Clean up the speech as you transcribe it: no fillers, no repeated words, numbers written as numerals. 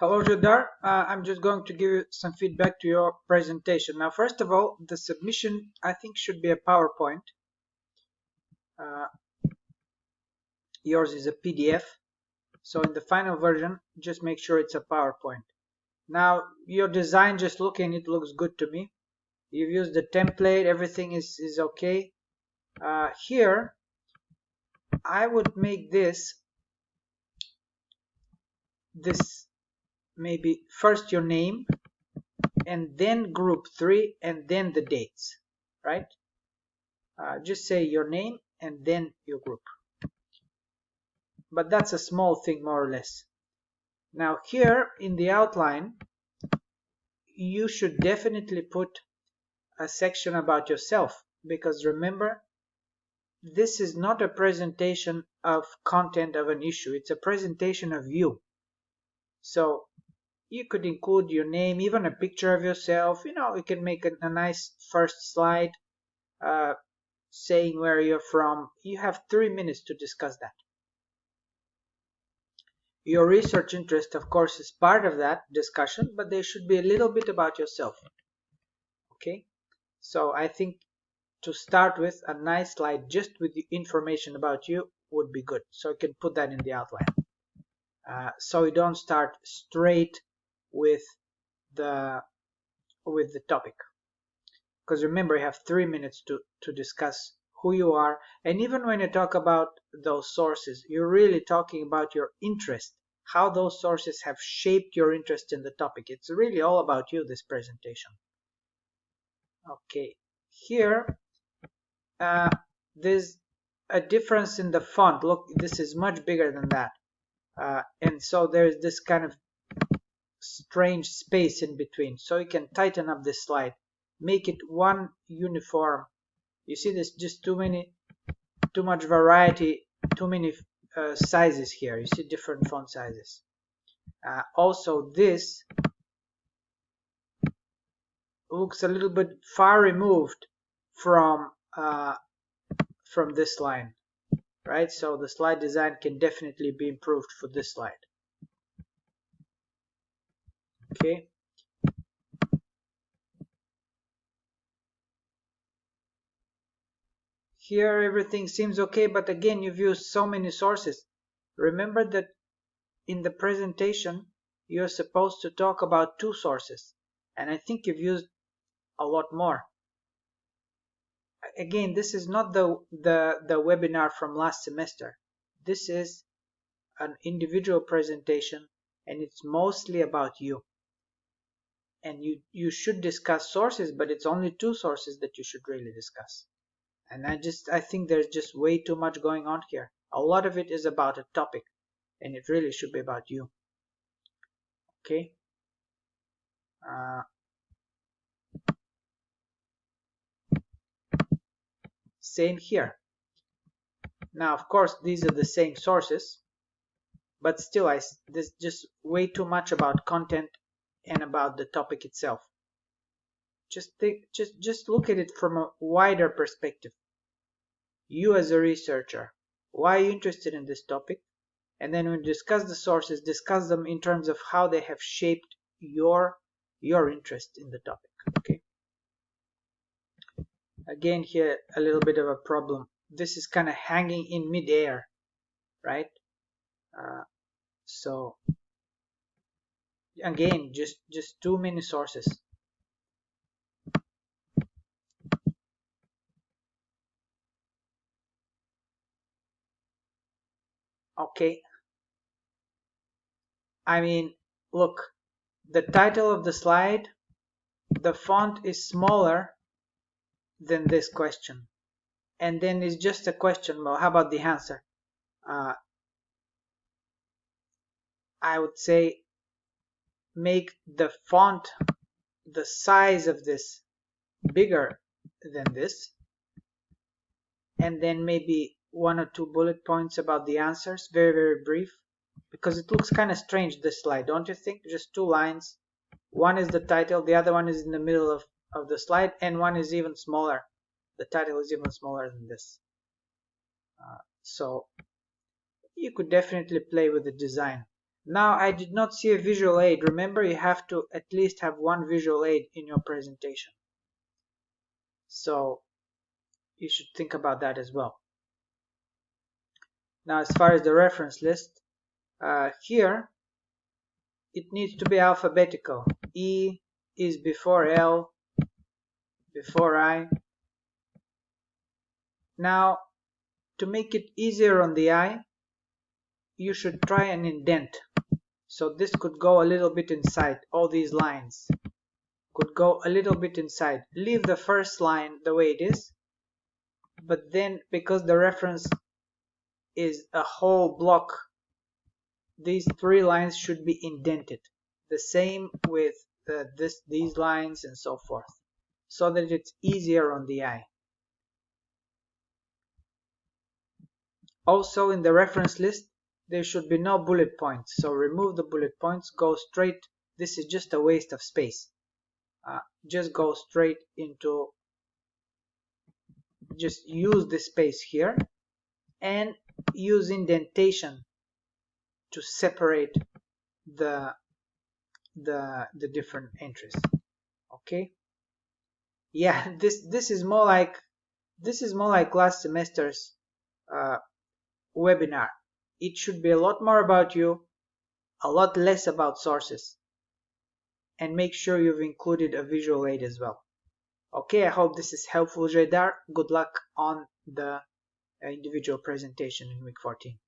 Hello, Jodar. I'm just going to give you some feedback to your presentation. Now, first of all, the submission, I think, should be a PowerPoint. Uh, Yours is a PDF. So in the final version, just make sure it's a PowerPoint. Now, your design, just looking, it looks good to me. You've used the template. Everything is okay. Here, I would make this maybe first your name, and then group 3, and then the dates, right? Just say your name and then your group. But that's a small thing, more or less. Now here in the outline, you should definitely put a section about yourself, because remember, this is not a presentation of content of an issue, it's a presentation of you. So you could include your name, even a picture of yourself. You can make a nice first slide saying where you're from. You have 3 minutes to discuss that. Your research interest, of course, is part of that discussion, but there should be a little bit about yourself. Okay, so I think to start with, a nice slide just with the information about you would be good. So you can put that in the outline. So you don't start straight with the topic, because remember, you have 3 minutes to discuss who you are. And even when you talk about those sources, you're really talking about your interest, how those sources have shaped your interest in the topic. It's really all about you, this presentation. Okay, here there's a difference in the font. Look, this is much bigger than that, and so there's this kind of strange space in between. So you can tighten up this slide, make it one uniform. You see, there's just too much variety, too many sizes here. You see different font sizes. Also, this looks a little bit far removed from this line, right? So the slide design can definitely be improved for this slide. Okay. Here everything seems okay, but again, you've used so many sources. Remember that in the presentation, you're supposed to talk about 2 sources, and I think you've used a lot more. Again, this is not the webinar from last semester. This is an individual presentation, and it's mostly about you. And you should discuss sources, but it's only 2 sources that you should really discuss. And I think there's just way too much going on here. A lot of it is about a topic, and it really should be about you. Okay. Same here. Now, of course, these are the same sources, but still, there's just way too much about content and about the topic itself. Just look at it from a wider perspective. You as a researcher, why are you interested in this topic? And then when you discuss the sources, discuss them in terms of how they have shaped your interest in the topic. Okay. Again, here a little bit of a problem. This is kind of hanging in midair, right? So again, just too many sources. Okay. I mean, look, the title of the slide, the font is smaller than this question, and then it's just a question. Well, how about the answer? I would say make the font, the size of this, bigger than this, and then maybe 1 or 2 bullet points about the answers, very, very brief, because it looks kind of strange, this slide, don't you think? Just 2 lines. One is the title, the other one is in the middle of the slide, and one is even smaller. The title is even smaller than this. So you could definitely play with the design. Now I did not see a visual aid. Remember, you have to at least have one visual aid in your presentation. So you should think about that as well. Now, as far as the reference list, here it needs to be alphabetical. E is before L, before I. Now, to make it easier on the eye, you should try and indent. So this could go a little bit inside. All these lines could go a little bit inside. Leave the first line the way it is, but then because the reference is a whole block, these 3 lines should be indented. The same with these lines and so forth, so that it's easier on the eye. Also, in the reference list, there should be no bullet points. So remove the bullet points, go straight. This is just a waste of space. Just go straight into, just use this space here and use indentation to separate the different entries. Okay. Yeah, this is more like last semester's webinar. It should be a lot more about you, a lot less about sources, and make sure you've included a visual aid as well. Okay, I hope this is helpful, Jaydar. Good luck on the individual presentation in week 14.